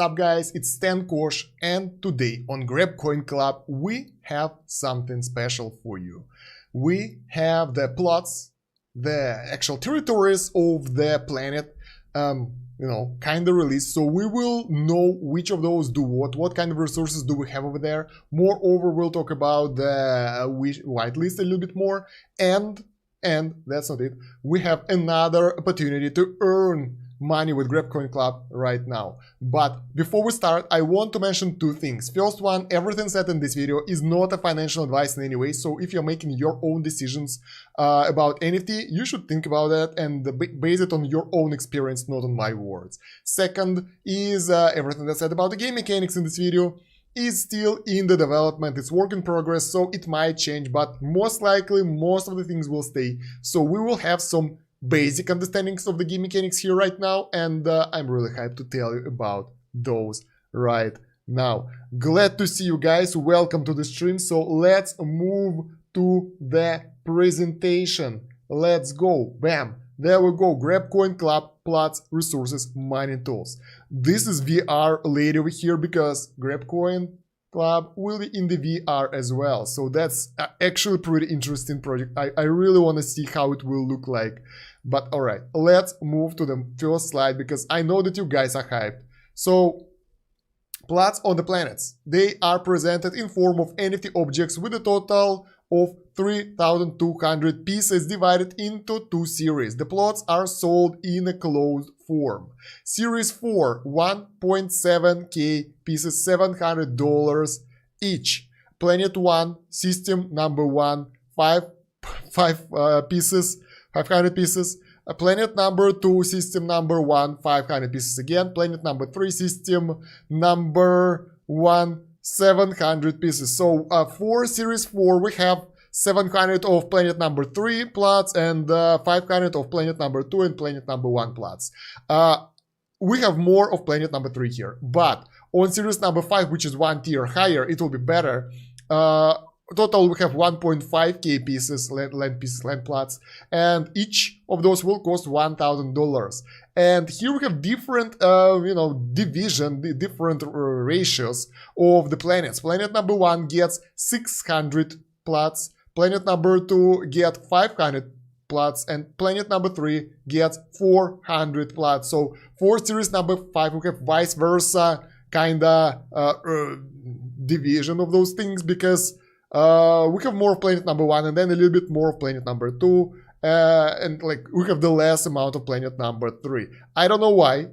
up, guys? It's Stan Kosh, and today on GrabCoinClub we have something special for you. We have the plots, the actual territories of the planet, kind of released. So we will know which of those do what kind of resources do we have over there. Moreover, we'll talk about the whitelist a little bit more, and that's not it. We have another opportunity to earn money with GrabCoinClub right now. But before we start, I want to mention two things. First one, everything said in this video is not a financial advice in any way. So if you're making your own decisions about NFT, you should think about that and base it on your own experience, not on my words. Second is everything that's said about the game mechanics in this video is still in the development. It's work in progress, so it might change, but most likely most of the things will stay. So we will have some basic understandings of the game mechanics here right now, and I'm really hyped to tell you about those right now. Glad to see you guys. Welcome to the stream. So let's move to the presentation. Let's go. Bam. There we go. GrabCoinClub plots, resources, mining tools. This is VR lady over here because GrabCoinClub will be in the VR as well. So that's actually a pretty interesting project. I really want to see how it will look like. But all right, let's move to the first slide because I know that you guys are hyped. So plots on the planets. They are presented in form of NFT objects with a total of 3,200 pieces divided into two series. The plots are sold in a closed form. Series 4, 1.7k pieces, $700 each. Planet 1, system number 1, 500 pieces. Planet number 2, system number 1, 500 pieces again. Planet number 3, system number 1, 700 pieces. So for series 4 we have 700 of planet number 3 plots and 500 of planet number 2 and planet number 1 plots. We have more of planet number 3 here, but on series number 5, which is one tier higher, it will be better. Total we have 1.5k pieces, land plots, and each of those will cost $1,000. And here we have different, different ratios of the planets. Planet number 1 gets 600 plots, planet number 2 gets 500 plots, and planet number 3 gets 400 plots. So for series number 5 we have vice versa kinda division of those things because we have more of planet number 1 and then a little bit more of planet number 2, and like we have the less amount of planet number 3. I don't know why,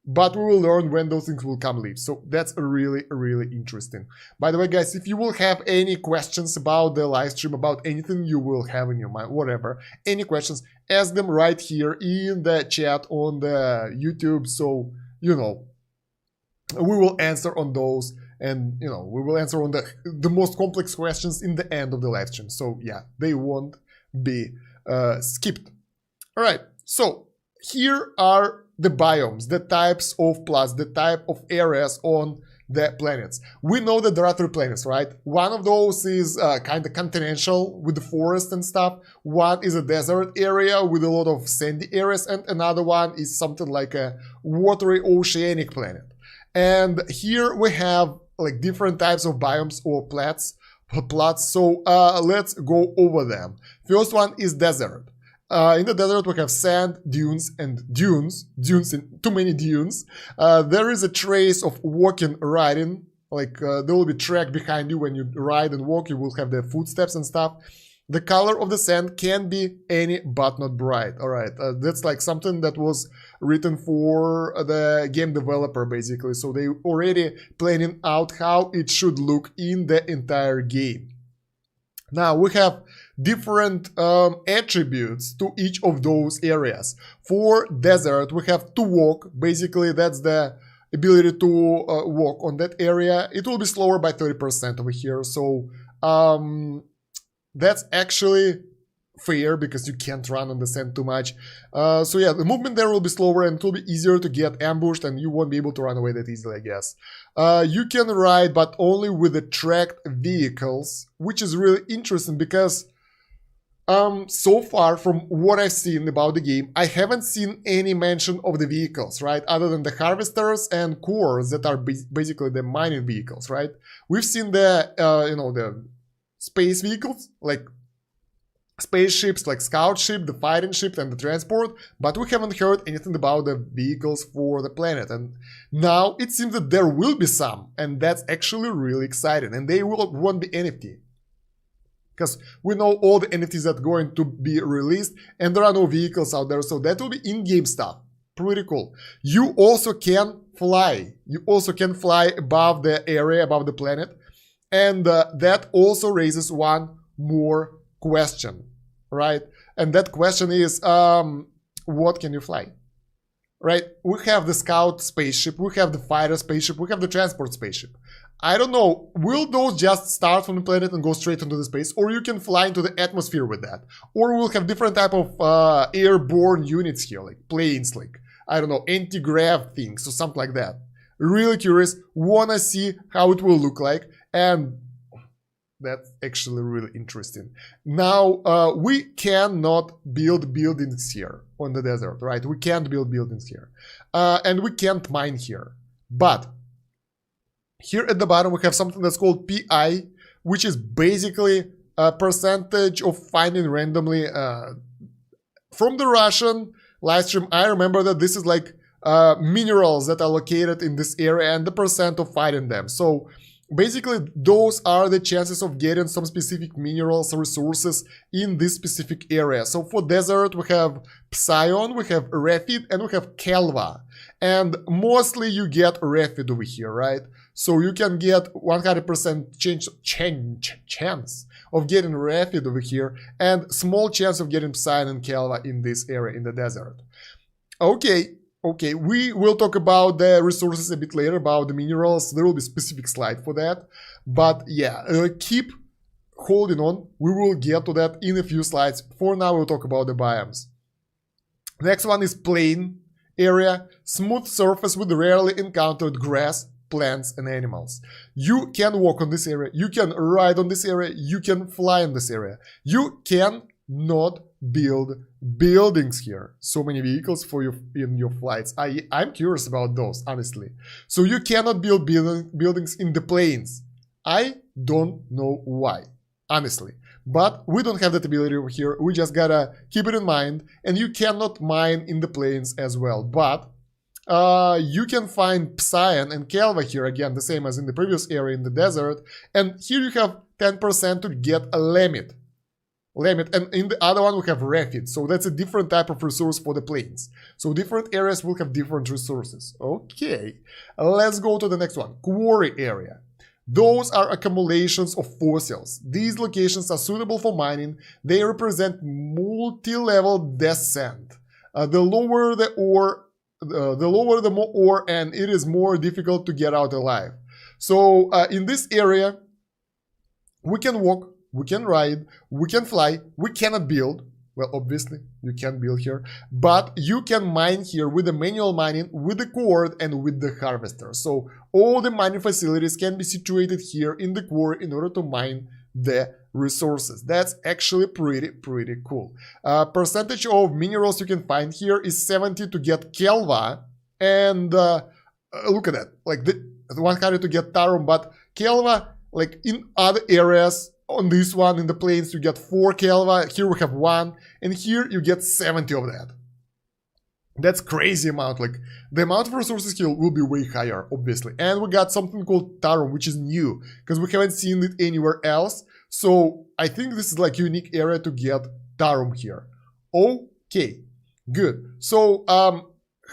but we will learn when those things will come live. So that's really interesting. By the way, guys, if you will have any questions about the live stream, about anything you will have in your mind, whatever, any questions, ask them right here in the chat on the YouTube. So, we will answer on those. And, we will answer on the most complex questions in the end of the live stream. So, yeah, they won't be skipped. All right, so here are the biomes, the types of plots, the type of areas on the planets. We know that there are 3 planets, right? One of those is kind of continental with the forest and stuff. One is a desert area with a lot of sandy areas. And another one is something like a watery oceanic planet. And here we have like different types of biomes or plots. So let's go over them. First one is desert. In the desert we have sand, dunes, and dunes, too many dunes. There is a trace of walking, riding, like there will be track behind you when you ride and walk, you will have the footsteps and stuff. The color of the sand can be any but not bright. All right, that's like something that was written for the game developer basically. So they already planning out how it should look in the entire game. Now we have different attributes to each of those areas. For desert, we have to walk. Basically, that's the ability to walk on that area. It will be slower by 30% over here. So that's actually fair because you can't run on the sand too much. So yeah, the movement there will be slower and it will be easier to get ambushed and you won't be able to run away that easily, I guess. You can ride, but only with the tracked vehicles, which is really interesting because So far from what I've seen about the game, I haven't seen any mention of the vehicles, right? Other than the harvesters and cores that are basically the mining vehicles, right? We've seen the, the space vehicles, like spaceships, like scout ship, the fighting ship, and the transport, but we haven't heard anything about the vehicles for the planet. And now it seems that there will be some, and that's actually really exciting. And they won't be NFT, because we know all the NFTs that are going to be released, and there are no vehicles out there, so that will be in-game stuff. Pretty cool. You also can fly. You also can fly above the area, above the planet, and that also raises one more question, right? And that question is, what can you fly? Right? We have the scout spaceship, we have the fighter spaceship, we have the transport spaceship. I don't know, will those just start from the planet and go straight into the space, or you can fly into the atmosphere with that? Or we'll have different type of airborne units here, like planes, like, I don't know, anti-grav things or something like that. Really curious, wanna see how it will look like, and that's actually really interesting. Now, we cannot build buildings here on the desert, right? We can't build buildings here. And we can't mine here. But here at the bottom, we have something that's called PI, which is basically a percentage of finding randomly. From the Russian live stream, I remember that this is like minerals that are located in this area and the percent of finding them. So basically, those are the chances of getting some specific minerals, resources in this specific area. So for desert, we have Psion, we have Refit, and we have Kelva. And mostly you get Refit over here, right? So you can get 100% chance of getting Refit over here, and small chance of getting Psion and Kelva in this area, in the desert. Okay, we will talk about the resources a bit later, about the minerals. There will be a specific slide for that. But yeah, keep holding on. We will get to that in a few slides. For now, we'll talk about the biomes. Next one is plain area, smooth surface with rarely encountered grass, plants, and animals. You can walk on this area, you can ride on this area, you can fly in this area. You cannot build buildings here. So many vehicles for you in your flights. I'm curious about those, honestly. So you cannot build buildings in the plains. I don't know why, honestly. But we don't have that ability over here. We just gotta keep it in mind. And you cannot mine in the plains as well. But you can find Psion and Kelva here, again, the same as in the previous area in the desert. And here you have 10% to get a limit. And in the other one we have Refit, so that's a different type of resource for the plains. So different areas will have different resources. Okay, let's go to the next one. Quarry area. Those are accumulations of fossils. These locations are suitable for mining. They represent multi-level descent. The lower the ore, the more ore, and it is more difficult to get out alive. So in this area, we can walk, we can ride, we can fly, we cannot build. Well, obviously, you can build here, but you can mine here with the manual mining, with the cord, and with the harvester. So all the mining facilities can be situated here in the quarry in order to mine the resources. That's actually pretty cool. Percentage of minerals you can find here is 70 to get Kelva, and look at that, like the 100 to get Tarum, but Kelva, like in other areas, on this one in the plains you get 4 Kelva, here we have 1, and here you get 70 of that. That's crazy amount, like the amount of resources here will be way higher, obviously. And we got something called Tarum, which is new, because we haven't seen it anywhere else. So I think this is like a unique area to get Tarum here. Okay, good. So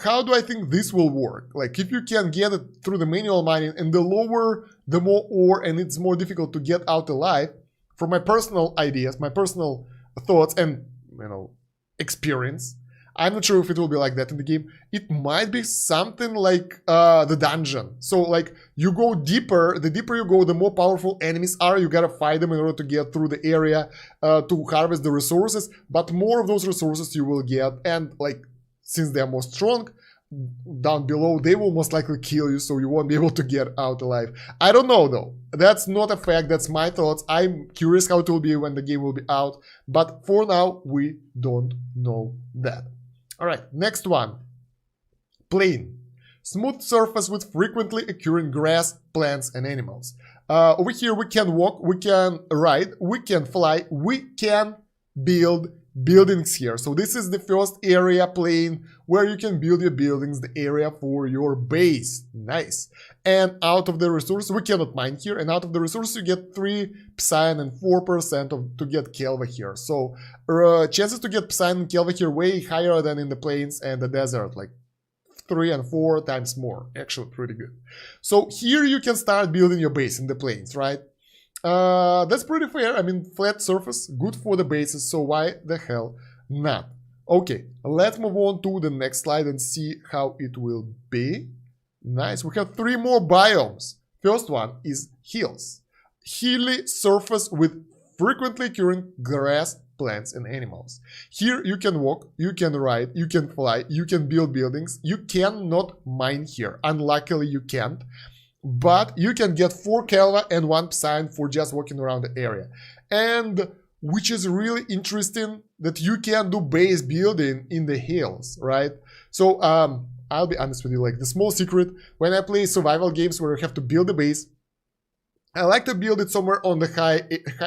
how do I think this will work? Like if you can get it through the manual mining, and the lower, the more ore, and it's more difficult to get out alive. From my personal ideas, my personal thoughts, and experience, I'm not sure if it will be like that in the game. It might be something like the dungeon. So like you go deeper, the deeper you go, the more powerful enemies are. You gotta fight them in order to get through the area to harvest the resources. But more of those resources you will get, and like since they are more strong, down below, they will most likely kill you, so you won't be able to get out alive. I don't know though. That's not a fact. That's my thoughts. I'm curious how it will be when the game will be out. But for now, we don't know that. All right, next one. Plain. Smooth surface with frequently occurring grass, plants, and animals. Over here, we can walk, we can ride, we can fly, we can build buildings here. So this is the first area, plain, where you can build your buildings, the area for your base. Nice. And out of the resources, we cannot mine here, and out of the resources you get 3 Psion and 4% to get Kelva here. So chances to get Psion and Kelva here way higher than in the plains and the desert, like 3 and 4 times more. Actually pretty good. So here you can start building your base in the plains, right? That's pretty fair. I mean, flat surface, good for the bases, so why the hell not? Okay, let's move on to the next slide and see how it will be. Nice, we have 3 more biomes. First one is hills. Hilly surface with frequently occurring grass, plants, and animals. Here you can walk, you can ride, you can fly, you can build buildings. You cannot mine here. Unluckily, you can't. But you can get 4 Kelva and 1 Psion for just walking around the area. And which is really interesting that you can do base building in the hills, right? So I'll be honest with you, like the small secret, when I play survival games where you have to build a base, I like to build it somewhere on the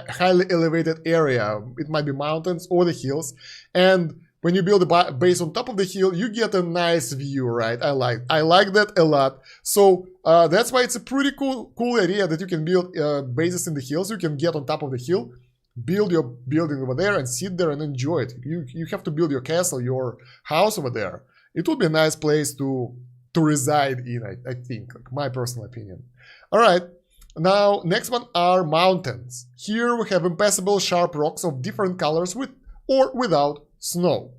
highly elevated area. It might be mountains or the hills. And when you build a base on top of the hill, you get a nice view, right? I like that a lot. So that's why it's a pretty cool idea that you can build bases in the hills. You can get on top of the hill, build your building over there, and sit there and enjoy it. You have to build your castle, your house over there. It will be a nice place to reside in, I think, like my personal opinion. All right. Now, next one are mountains. Here we have impassable sharp rocks of different colors with or without snow.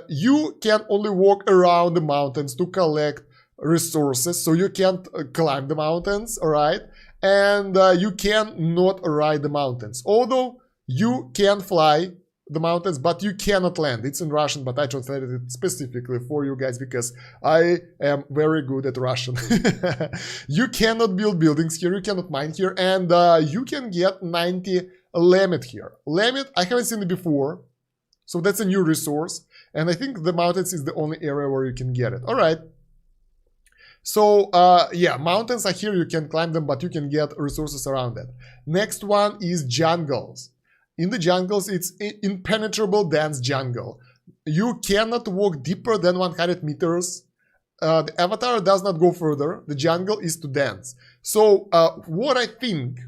You can only walk around the mountains to collect resources, so you can't climb the mountains, all right? And you cannot ride the mountains. Although you can fly the mountains, but you cannot land. It's in Russian, but I translated it specifically for you guys because I am very good at Russian. You cannot build buildings here, you cannot mine here, and you can get 90 limit here. Limit, I haven't seen it before, so that's a new resource, and I think the mountains is the only area where you can get it. All right. So, yeah, mountains are here, you can climb them, but you can get resources around it. Next one is jungles. In the jungles, it's impenetrable dense jungle. You cannot walk deeper than 100 meters. The avatar does not go further. The jungle is too dense. So what I think,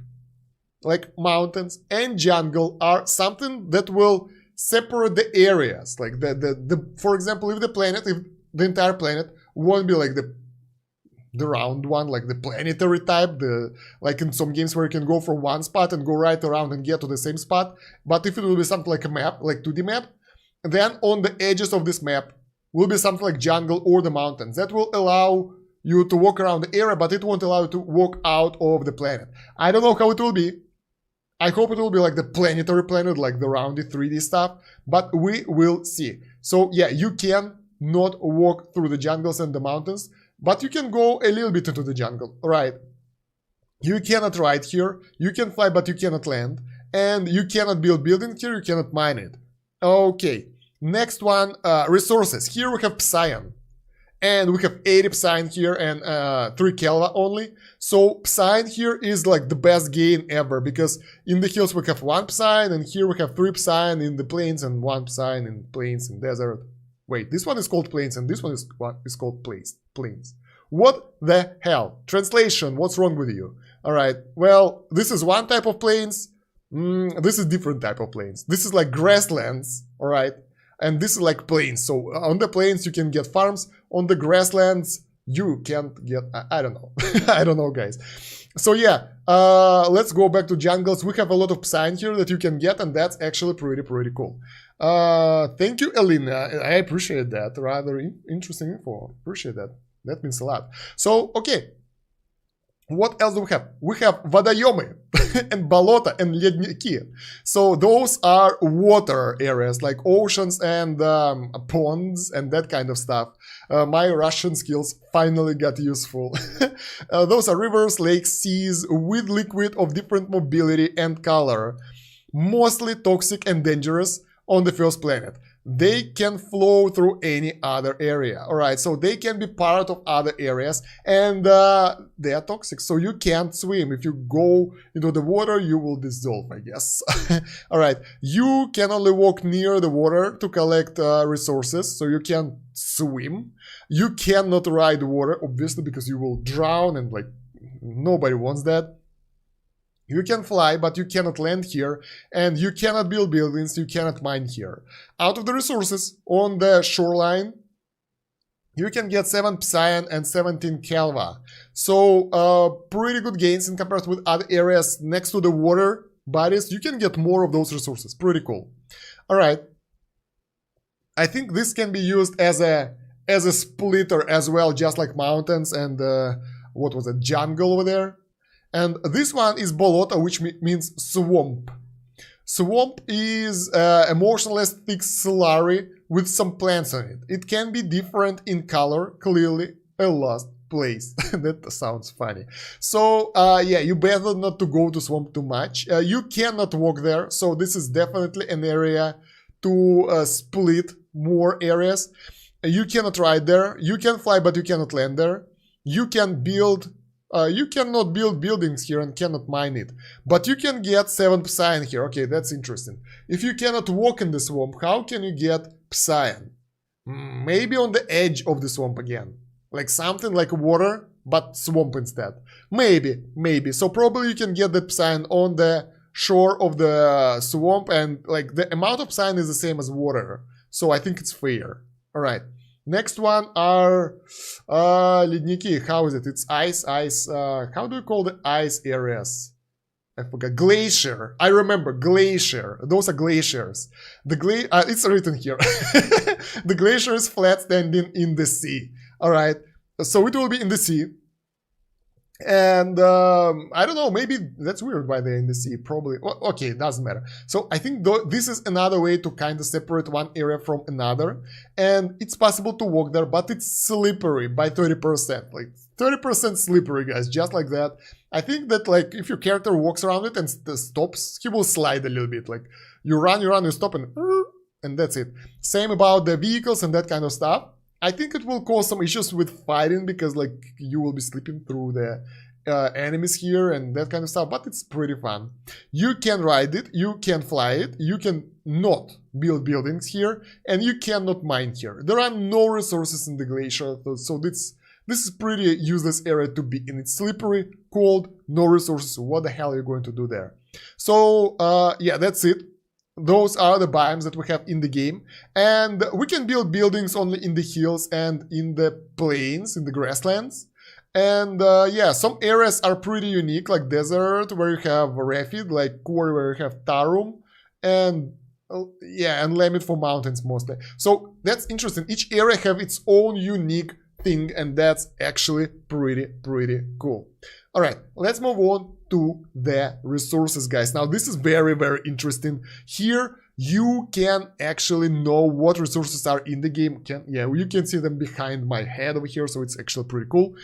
like mountains and jungle are something that will separate the areas. Like for example, if the entire planet won't be like the round one, like the planetary type, like in some games where you can go from one spot and go right around and get to the same spot. But if it will be something like a map, like 2D map, then on the edges of this map will be something like jungle or the mountains. That will allow you to walk around the area, but it won't allow you to walk out of the planet. I don't know how it will be. I hope it will be like the planetary planet, like the rounded 3D stuff, but we will see. So yeah, you can not walk through the jungles and the mountains, but you can go a little bit into the jungle, right? You cannot ride here, you can fly, but you cannot land, and you cannot build buildings here, you cannot mine it. Okay, next one, resources. Here we have Psion, and we have 80 Psion here and 3 Kelva only. So Psion here is like the best gain ever, because in the hills we have 1 Psion, and here we have 3 Psion in the plains and 1 Psion in plains and desert. Wait, this one is called plains and this one is called plains. What the hell? Translation, what's wrong with you? All right, well, this is one type of plains. This is different type of plains. This is like grasslands, all right? And this is like plains. So on the plains you can get farms. On the grasslands you can't get, I don't know. I don't know, guys. So yeah, let's go back to jungles. We have a lot of Psion here that you can get, and that's actually pretty cool. Thank you, Elena. I appreciate that. Rather interesting info. Appreciate that. That means a lot. So, okay. What else do we have? We have Biome. and болото and ледники. So those are water areas like oceans and ponds and that kind of stuff. My Russian skills finally got useful. Those are rivers, lakes, seas with liquid of different mobility and color. Mostly toxic and dangerous on the first planet. They can flow through any other area. All right, so they can be part of other areas, and they are toxic, so you can't swim. If you go into the water, you will dissolve, I guess. All right, you can only walk near the water to collect resources, so you can't swim. You cannot ride water, obviously, because you will drown, and like nobody wants that. You can fly, but you cannot land here, and you cannot build buildings, you cannot mine here. Out of the resources on the shoreline, you can get 7 Psion and 17 Kelva. So, pretty good gains in comparison with other areas next to the water bodies. You can get more of those resources. Pretty cool. Alright. I think this can be used as a splitter as well, just like mountains and, what was it, jungle over there. And this one is bolota, which means swamp. Swamp is a motionless thick slurry with some plants on it. It can be different in color, clearly a lost place. That sounds funny. So, yeah, you better not to go to swamp too much. You cannot walk there, so this is definitely an area to split more areas. You cannot ride there. You can fly, but you cannot land there. You can build... you cannot build buildings here and cannot mine it. But you can get 7 Psion here. Okay, that's interesting. If you cannot walk in the swamp, how can you get Psion? Maybe on the edge of the swamp again. Like something like water, but swamp instead. Maybe. So probably you can get the Psion on the shore of the swamp, and like the amount of Psion is the same as water. So I think it's fair. Alright. Next one are ледники. How is it? It's ice. How do you call the ice areas? I forgot. Glacier. I remember. Glacier. Those are glaciers. It's written here. The glacier is flat standing in the sea. Alright. So it will be in the sea. And I don't know, maybe that's weird why they're in the sea, probably. Okay, it doesn't matter. So I think this is another way to kind of separate one area from another. And it's possible to walk there, but it's slippery by 30%. Like 30% slippery, guys, just like that. I think that like if your character walks around it and stops, he will slide a little bit. Like you run, you stop, and that's it. Same about the vehicles and that kind of stuff. I think it will cause some issues with fighting because like you will be slipping through the enemies here and that kind of stuff, but it's pretty fun. You can ride it, you can fly it, you can not build buildings here, and you cannot mine here. There are no resources in the glacier, so this is pretty useless area to be in. It's slippery, cold, no resources. What the hell are you going to do there? So yeah, that's it. Those are the biomes that we have in the game, and we can build buildings only in the hills and in the plains, in the grasslands. And yeah, some areas are pretty unique, like desert where you have Refid, like quarry where you have Tarum, and yeah, and Limit for mountains mostly. So that's interesting. Each area have its own unique thing, and that's actually pretty cool. All right, let's move on to the resources, guys. Now, this is very interesting. Here, you can actually know what resources are in the game. Yeah, you can see them behind my head over here, so it's actually pretty cool.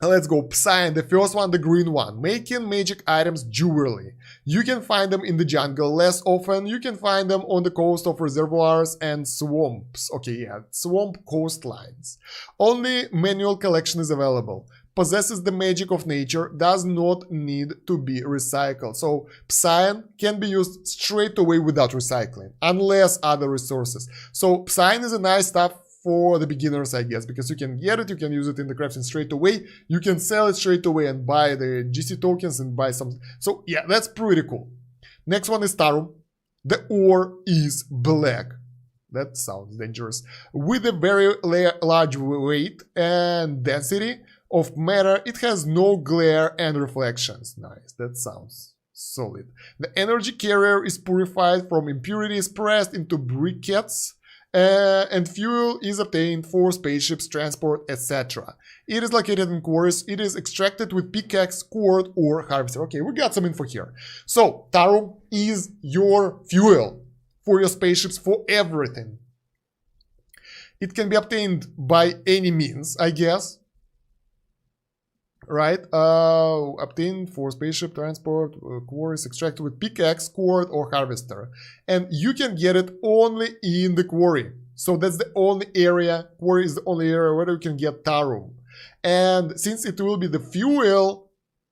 Let's go. Psion, the first one, the green one. Making magic items durably. You can find them in the jungle less often. You can find them on the coast of reservoirs and swamps. Okay, yeah, swamp coastlines. Only manual collection is available. Possesses the magic of nature, does not need to be recycled. So Psion can be used straight away without recycling, unless other resources. So Psion is a nice stuff for the beginners, I guess, because you can get it, you can use it in the crafting straight away, you can sell it straight away and buy the GC tokens and buy some. So yeah, that's pretty cool. Next one is Tarum. The ore is black. That sounds dangerous. With a very large weight and density of matter, it has no glare and reflections. Nice, that sounds solid. The energy carrier is purified from impurities, pressed into briquettes, And fuel is obtained for spaceships, transport, etc. It is located in cores. It is extracted with pickaxe, cord, or harvester. Okay, we got some info here. So, tarum is your fuel for your spaceships, for everything. It can be obtained by any means, I guess. Right? Obtained for spaceship, transport, quarries, extracted with pickaxe, cord, or harvester. And you can get it only in the quarry. So that's the only area, quarry is the only area where you can get tarum. And since it will be the fuel,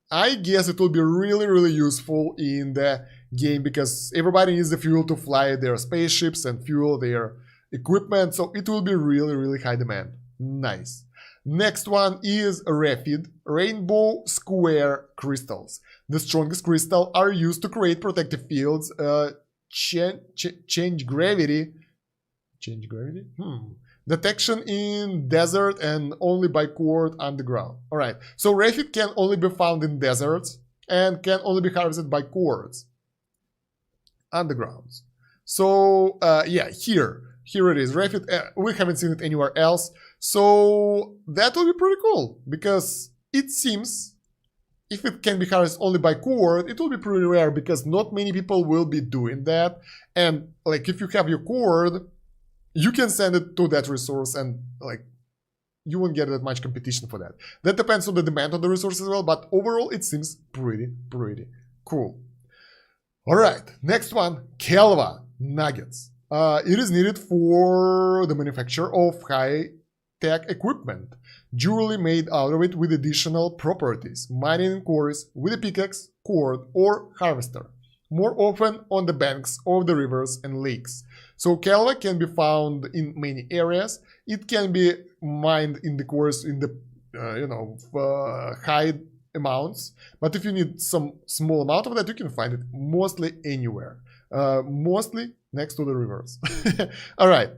I guess it will be really, really useful in the game because everybody needs the fuel to fly their spaceships and fuel their equipment. So it will be really, really high demand. Nice. Next one is Refid, rainbow square crystals. The strongest crystals are used to create protective fields, change gravity, detection in desert and only by cord underground. All right, so Refid can only be found in deserts and can only be harvested by cords, undergrounds. So yeah, here it is, Refid. We haven't seen it anywhere else. So that will be pretty cool because it seems if it can be harvested only by cord, it will be pretty rare because not many people will be doing that. And like if you have your cord, you can send it to that resource and like you won't get that much competition for that. That depends on the demand on the resource as well, but overall it seems pretty cool. All right, next one, Kelva nuggets. It is needed for the manufacture of high-tech equipment, jewelry made out of it with additional properties, mining in quarries with a pickaxe, cord, or harvester, more often on the banks of the rivers and lakes. So Kelva can be found in many areas. It can be mined in the quarries in the high amounts, but if you need some small amount of that, you can find it mostly anywhere, mostly next to the rivers. All right.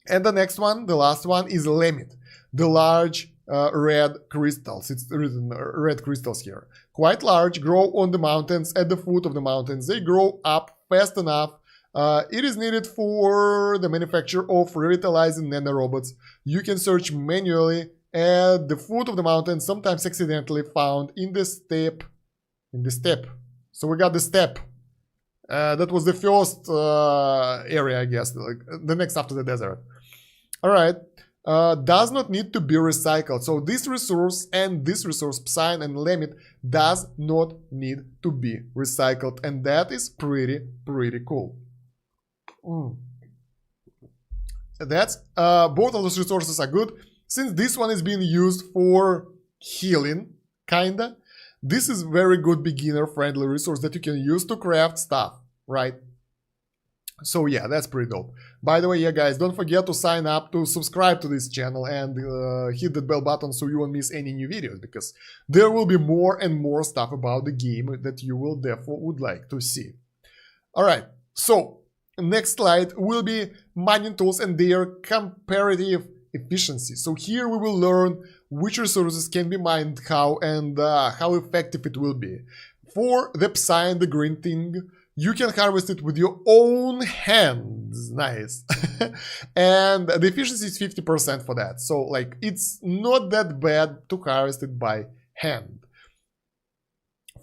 And the next one, the last one, is Lemit, the large red crystals. It's written red crystals here. Quite large, grow on the mountains, at the foot of the mountains. They grow up fast enough. It is needed for the manufacture of revitalizing nanorobots. You can search manually at the foot of the mountain, sometimes accidentally found in the steppe. So we got the steppe. That was the first area, I guess, like the next after the desert. All right, does not need to be recycled. So this resource and this resource, Psyne and Lemit, does not need to be recycled, and that is pretty cool. That's both of those resources are good. Since this one is being used for healing, kinda, this is very good beginner-friendly resource that you can use to craft stuff, right? So yeah, that's pretty dope. By the way, yeah guys, don't forget to sign up, to subscribe to this channel and hit that bell button so you won't miss any new videos, because there will be more and more stuff about the game that you will therefore would like to see. Alright, so next slide will be mining tools and their comparative efficiency. So here we will learn which resources can be mined, how, and how effective it will be. For the Psyne, the green thing, you can harvest it with your own hands. Nice. And the efficiency is 50% for that. So like it's not that bad to harvest it by hand.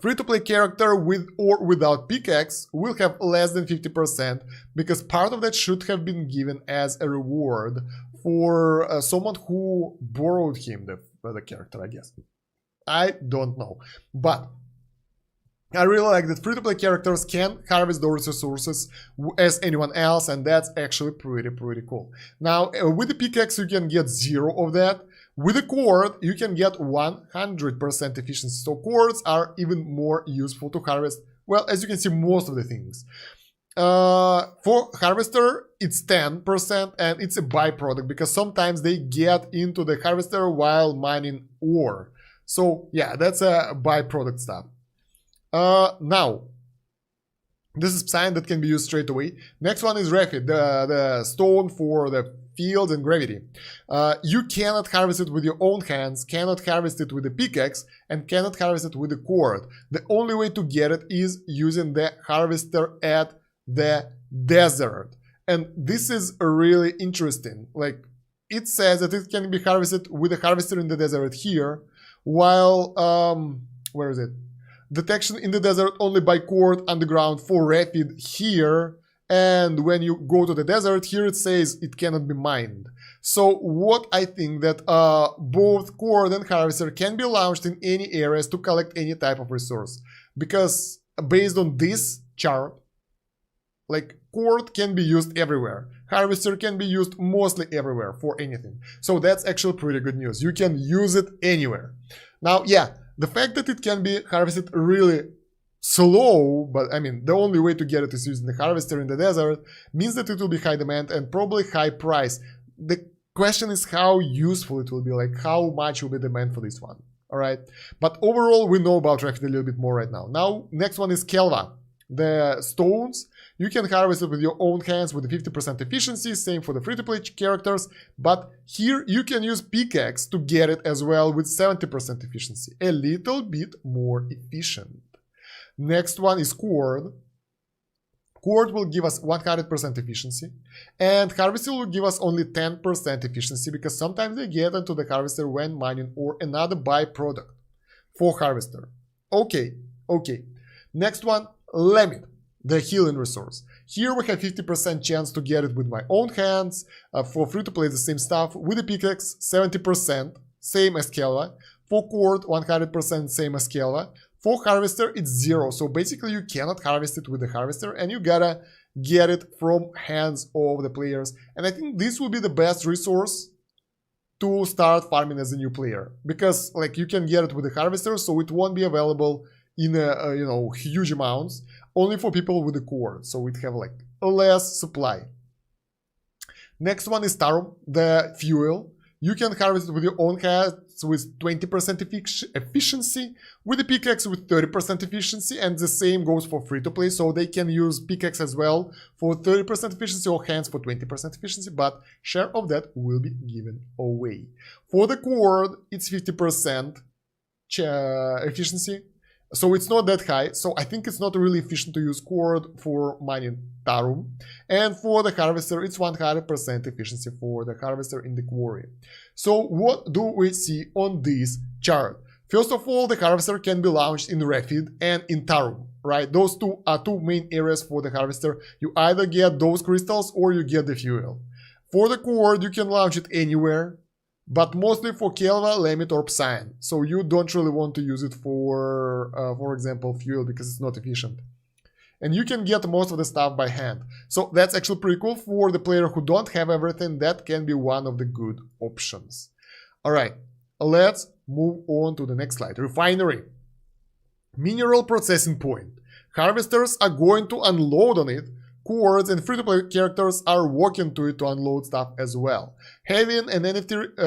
Free-to-play character with or without pickaxe will have less than 50% because part of that should have been given as a reward for someone who borrowed him, the character, I guess. I don't know. But I really like that free-to-play characters can harvest those resources as anyone else, and that's actually pretty cool. Now, with the pickaxe, you can get 0 of that. With the cord, you can get 100% efficiency. So cords are even more useful to harvest. Well, as you can see, most of the things. For harvester, it's 10%, and it's a byproduct because sometimes they get into the harvester while mining ore. So yeah, that's a byproduct stuff. Now, this is Psyne that can be used straight away. Next one is Refid, the stone for the fields and gravity. You cannot harvest it with your own hands, cannot harvest it with a pickaxe, and cannot harvest it with a cord. The only way to get it is using the harvester at the desert. And this is really interesting. Like, it says that it can be harvested with a harvester in the desert here, while, where is it? Detection in the desert only by cord underground for Refid here. And when you go to the desert, here it says it cannot be mined. So what I think that both cord and harvester can be launched in any areas to collect any type of resource. Because based on this chart, like, cord can be used everywhere. Harvester can be used mostly everywhere for anything. So that's actually pretty good news. You can use it anywhere. Now, yeah, the fact that it can be harvested really slow, but I mean, the only way to get it is using the harvester in the desert, means that it will be high demand and probably high price. The question is how useful it will be, like how much will be demand for this one. All right. But overall, we know about Refit a little bit more right now. Now, next one is Kelva. The stones, you can harvest it with your own hands with 50% efficiency, same for the free-to-play characters, but here you can use pickaxe to get it as well with 70% efficiency, a little bit more efficient. Next one is cord. Cord will give us 100% efficiency, and harvester will give us only 10% efficiency because sometimes they get into the harvester when mining or another byproduct for harvester. Okay. Next one, limit, the healing resource. Here we have 50% chance to get it with my own hands. For free to play, the same stuff. With the pickaxe, 70%, same as Kelva. For cord, 100%, same as Kelva. For harvester, it's 0. So basically, you cannot harvest it with the harvester, and you gotta get it from hands of the players. And I think this will be the best resource to start farming as a new player, because like you can get it with the harvester, so it won't be available in huge amounts, only for people with the cord, so it have like less supply. Next one is Tarum, the fuel. You can harvest it with your own hands with 20% efficiency, with the pickaxe with 30% efficiency, and the same goes for free-to-play, so they can use pickaxe as well for 30% efficiency or hands for 20% efficiency, but share of that will be given away. For the cord, it's 50% efficiency. So it's not that high, so I think it's not really efficient to use cord for mining Tarum. And for the harvester, it's 100% efficiency for the harvester in the quarry. So what do we see on this chart? First of all, the harvester can be launched in Refit and in Tarum, right? Those two are two main areas for the harvester. You either get those crystals or you get the fuel. For the cord, you can launch it anywhere, but mostly for Kelva, Limit, or Psion. So you don't really want to use it for example, fuel, because it's not efficient. And you can get most of the stuff by hand. So that's actually pretty cool. For the player who don't have everything, that can be one of the good options. All right, let's move on to the next slide. Refinery. Mineral processing point. Harvesters are going to unload on it. Cords and free-to-play characters are walking to it to unload stuff as well. Having an NFT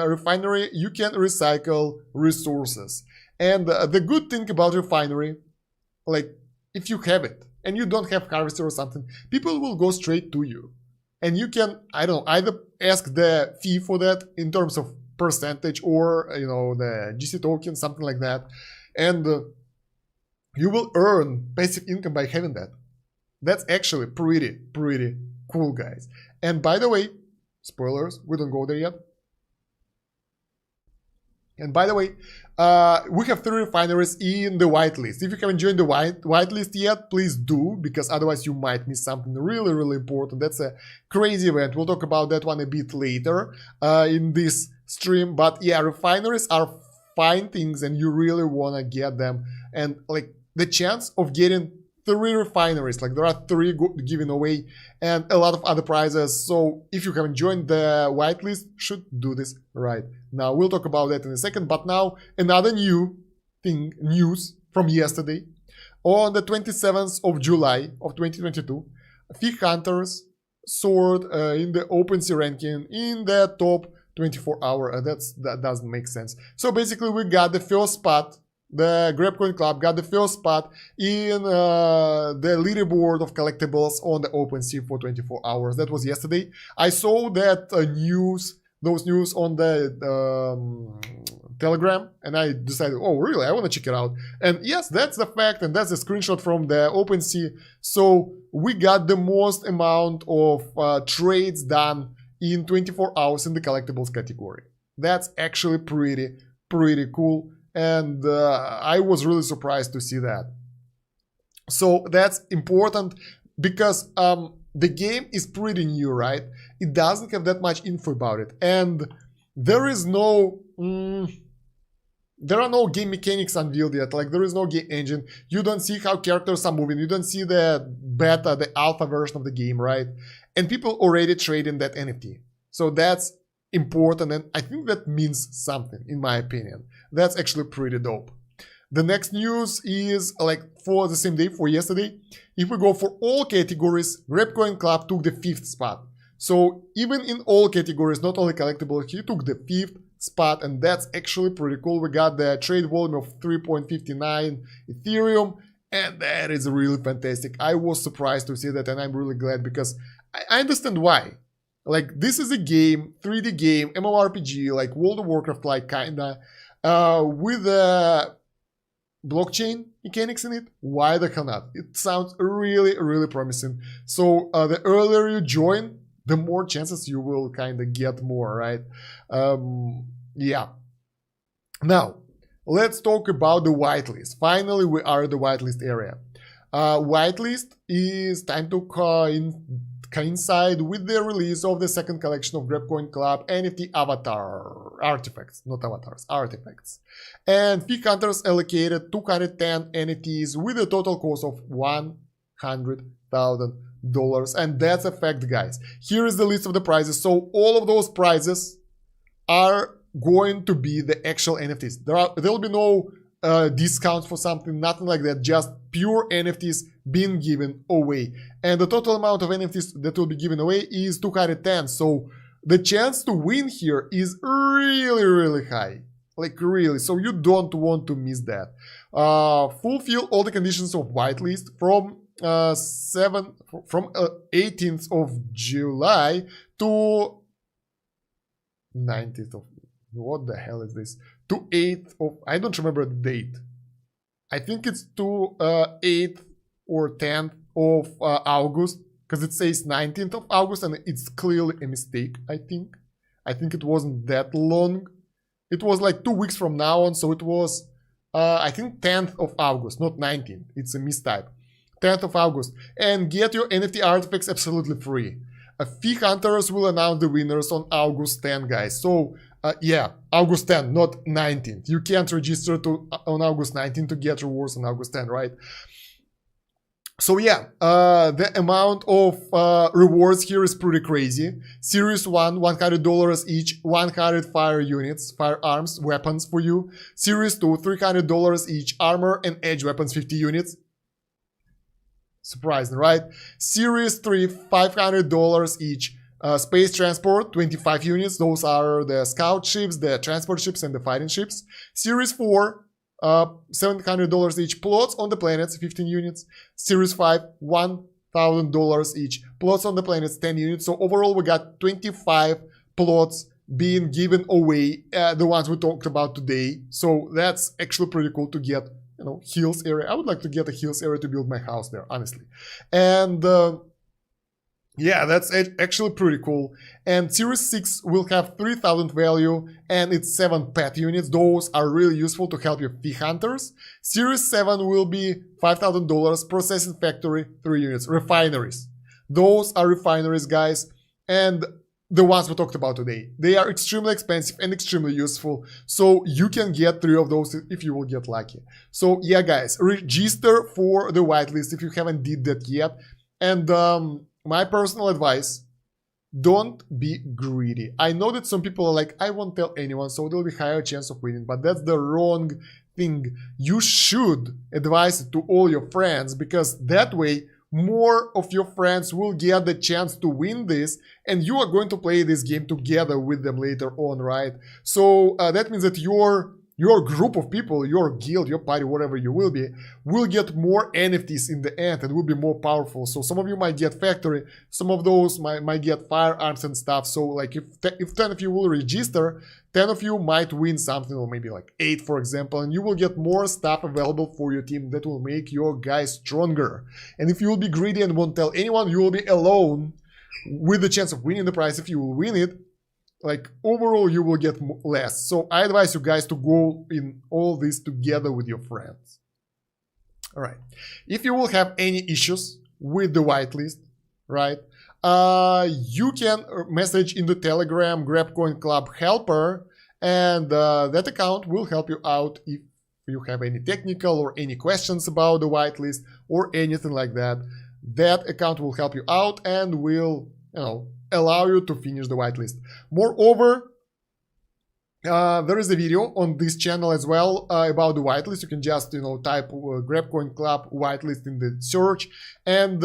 refinery, you can recycle resources. And the good thing about refinery, like if you have it and you don't have harvester or something, people will go straight to you. And you can, I don't know, either ask the fee for that in terms of percentage or, the GC token, something like that. And you will earn passive income by having that. That's actually pretty cool, guys. And by the way, spoilers, we don't go there yet. And by the way, we have 3 refineries in the whitelist. If you haven't joined the whitelist yet, please do, because otherwise you might miss something really important. That's a crazy event. We'll talk about that one a bit later in this stream. But yeah, refineries are fine things and you really want to get them. And like the chance of getting 3 refineries, like there are 3 given away and a lot of other prizes. So if you haven't joined the whitelist, should do this right now. We'll talk about that in a second. But now another news from yesterday. On the 27th of July of 2022, Fig Hunters soared in the OpenSea ranking in the top 24-hour. That doesn't make sense. So basically we got the first spot. The GrabCoinClub got the first spot in the leaderboard of collectibles on the OpenSea for 24 hours. That was yesterday. I saw that those news on the Telegram, and I decided, oh really, I want to check it out. And yes, that's the fact, and that's a screenshot from the OpenSea. So we got the most amount of trades done in 24 hours in the collectibles category. That's actually pretty cool, and I was really surprised to see that. So that's important because the game is pretty new, right? It doesn't have that much info about it, and there is no there are no game mechanics unveiled yet. Like, there is no game engine. You don't see how characters are moving. You don't see the beta, the alpha version of the game, right? And people already trading that NFT. So that's important, and I think that means something, in my opinion. That's actually pretty dope. The next news is, like, for the same day, for yesterday. If we go for all categories, GrabCoinClub took the 5th spot. So even in all categories, not only collectible, he took the 5th spot, and that's actually pretty cool. We got the trade volume of 3.59 Ethereum, and that is really fantastic. I was surprised to see that, and I'm really glad because I understand why. Like, this is a game, 3D game, MMORPG, like World of Warcraft, like kinda, with a blockchain mechanics in it. Why the hell not? It sounds really promising. So the earlier you join, the more chances you will kind of get more, right? Yeah. Now, let's talk about the whitelist. Finally, we are at the whitelist area. Whitelist is time to coincide with the release of the second collection of GrabCoinClub NFT avatar artifacts, not avatars, artifacts. And fee hunters allocated 210 NFTs with a total cost of $100,000. And that's a fact, guys. Here is the list of the prizes. So all of those prizes are going to be the actual NFTs. There'll be no discounts for something, nothing like that, just pure NFTs being given away. And the total amount of NFTs that will be given away is 210. So the chance to win here is really high. Like, really. So you don't want to miss that. Fulfill all the conditions of whitelist from 18th of July to 19th of, what the hell is this? To 8th of, I don't remember the date. I think it's to 8th or 10th of August, because it says 19th of August, and it's clearly a mistake, I think. I think it wasn't that long. It was like 2 weeks from now on, so it was, I think 10th of August, not 19th. It's a mistype. 10th of August. And get your NFT artifacts absolutely free. Fee hunters will announce the winners on August 10, guys. So, yeah, August 10, not 19th. You can't register on August 19 to get rewards on August 10, right? So yeah, the amount of rewards here is pretty crazy. Series 1, $100 each, 100 firearms, weapons for you. Series 2, $300 each, armor and edge weapons, 50 units. Surprising, right? Series 3, $500 each. Space transport, 25 units. Those are the scout ships, the transport ships, and the fighting ships. Series 4, $700 each. Plots on the planets, 15 units. Series 5, $1,000 each. Plots on the planets, 10 units. So overall, we got 25 plots being given away, the ones we talked about today. So that's actually pretty cool to get, you know, hills area. I would like to get a hills area to build my house there, honestly. And yeah, that's actually pretty cool. And Series 6 will have 3,000 value, and it's 7 pet units. Those are really useful to help your fee hunters. Series 7 will be $5,000, processing factory, 3 units. Refineries. Those are refineries, guys. And the ones we talked about today. They are extremely expensive and extremely useful. So you can get 3 of those if you will get lucky. So yeah, guys, register for the whitelist if you haven't did that yet. And my personal advice, don't be greedy. I know that some people are like, I won't tell anyone, so there'll be higher chance of winning, but that's the wrong thing. You should advise it to all your friends, because that way more of your friends will get the chance to win this, and you are going to play this game together with them later on, right? So that means that your your group of people, your guild, your party, whatever you will be, will get more NFTs in the end and will be more powerful. So some of you might get factory, some of those might get firearms and stuff. So like if 10 of you will register, 10 of you might win something, or maybe like 8, for example, and you will get more stuff available for your team that will make your guys stronger. And if you will be greedy and won't tell anyone, you will be alone with the chance of winning the prize. If you will win it, like overall you will get less. So I advise you guys to go in all this together with your friends. All right, if you will have any issues with the whitelist, right, you can message in the Telegram GrabCoinClub helper, and that account will help you out if you have any technical or any questions about the whitelist or anything like that. That account will help you out and will, allow you to finish the whitelist. Moreover, there is a video on this channel as well about the whitelist. You can just, type GrabCoinClub whitelist in the search, and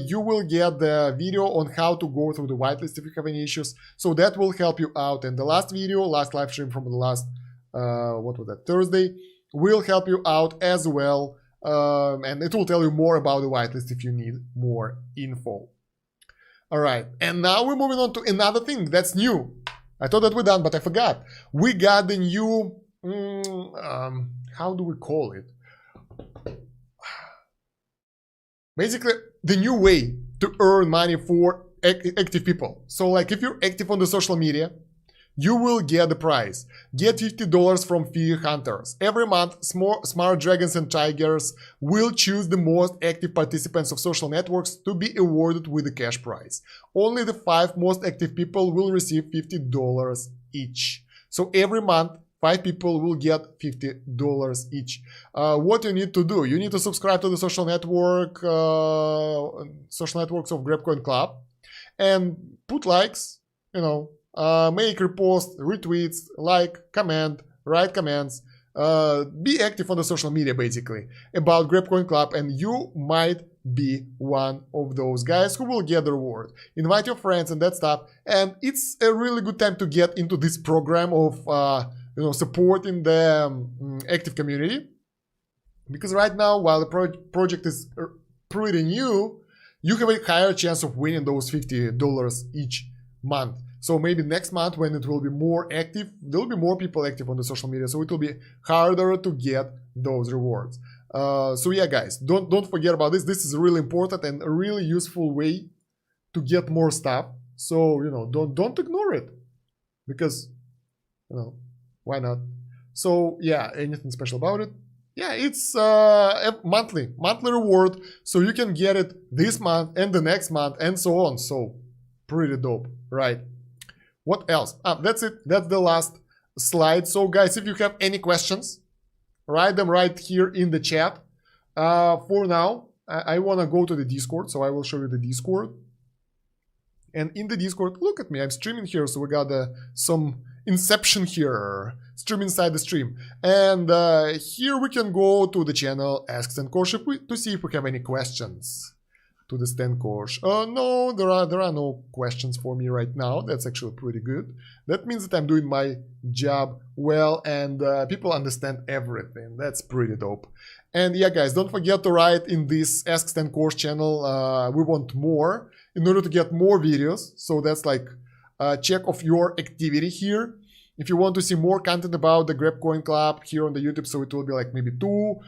you will get the video on how to go through the whitelist if you have any issues. So that will help you out. And the last video, last live stream from the last, Thursday, will help you out as well. And it will tell you more about the whitelist if you need more info. All right, and now we're moving on to another thing that's new. I thought that we're done, but I forgot. We got the new, how do we call it? Basically, the new way to earn money for active people. So like if you're active on the social media, you will get the prize. Get $50 from Fear Hunters. Every month, smart dragons and tigers will choose the most active participants of social networks to be awarded with the cash prize. Only the 5 most active people will receive $50 each. So every month, 5 people will get $50 each. What you need to do? You need to subscribe to the social networks of GrabCoinClub and put likes, make reposts, retweets, like, comment, write comments, be active on the social media basically about GrabCoinClub, and you might be one of those guys who will get the reward. Invite your friends and that stuff, and it's a really good time to get into this program of supporting the active community, because right now, while the project is pretty new, you have a higher chance of winning those $50 each month. So maybe next month, when it will be more active, there will be more people active on the social media, so it will be harder to get those rewards. So yeah, guys, don't forget about this. This is really important and a really useful way to get more stuff. So don't ignore it, because why not? So yeah, anything special about it? Yeah, it's a monthly reward, so you can get it this month and the next month and so on. So pretty dope, right? What else? That's it. That's the last slide. So guys, if you have any questions, write them right here in the chat. For now, I want to go to the Discord, so I will show you the Discord. And in the Discord, look at me, I'm streaming here, so we got some inception here, stream inside the stream. And here we can go to the channel Ask Stenkosh to see if we have any questions. To the Stenkosh. No, there are no questions for me right now. That's actually pretty good. That means that I'm doing my job well and people understand everything. That's pretty dope. And yeah, guys, don't forget to write in this Ask Stenkosh channel. We want more in order to get more videos. So that's like a check of your activity here. If you want to see more content about the GrabCoinClub here on the YouTube, so it will be like maybe 2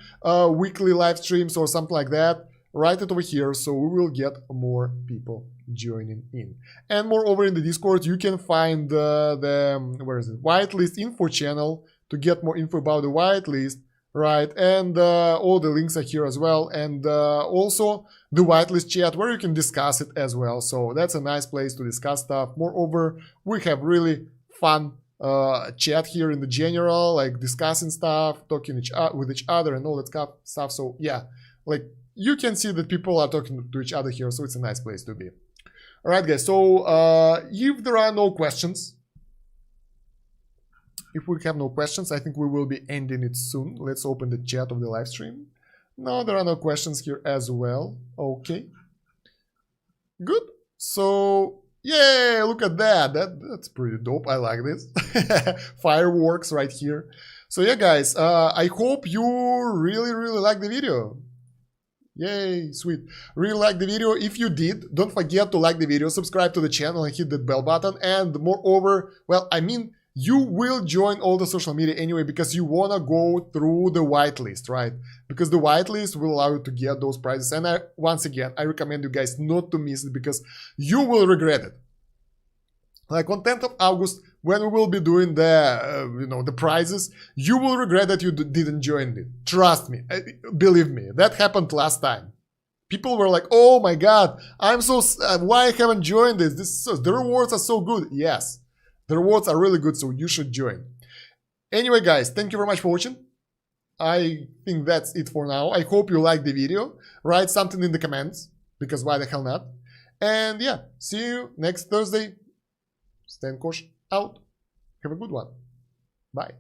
weekly live streams or something like that. Write it over here, so we will get more people joining in. And moreover, in the Discord, you can find the whitelist info channel to get more info about the whitelist, right? And all the links are here as well. And also the whitelist chat where you can discuss it as well. So that's a nice place to discuss stuff. Moreover, we have really fun chat here in the general, like discussing stuff, talking with each other and all that stuff. So yeah, like, you can see that people are talking to each other here, so it's a nice place to be. All right, guys, so if there are no questions, if we have no questions, I think we will be ending it soon. Let's open the chat of the live stream. No, there are no questions here as well. Okay. Good. So, yeah, look at that. That's pretty dope. I like this. Fireworks right here. So yeah, guys, I hope you really like the video. Yay, sweet. Really like the video. If you did, don't forget to like the video, subscribe to the channel and hit that bell button. And moreover, well, I mean, you will join all the social media anyway because you want to go through the whitelist, right? Because the whitelist will allow you to get those prizes. And once again, I recommend you guys not to miss it because you will regret it. Like on 10th of August, when we will be doing the the prizes, you will regret that you didn't join it. Trust me, believe me, that happened last time. People were like, "Oh my God, I'm so why I haven't joined this? The rewards are so good." Yes, the rewards are really good, so you should join. Anyway, guys, thank you very much for watching. I think that's it for now. I hope you liked the video. Write something in the comments because why the hell not? And yeah, see you next Thursday. Stand Kosh out. Have a good one. Bye.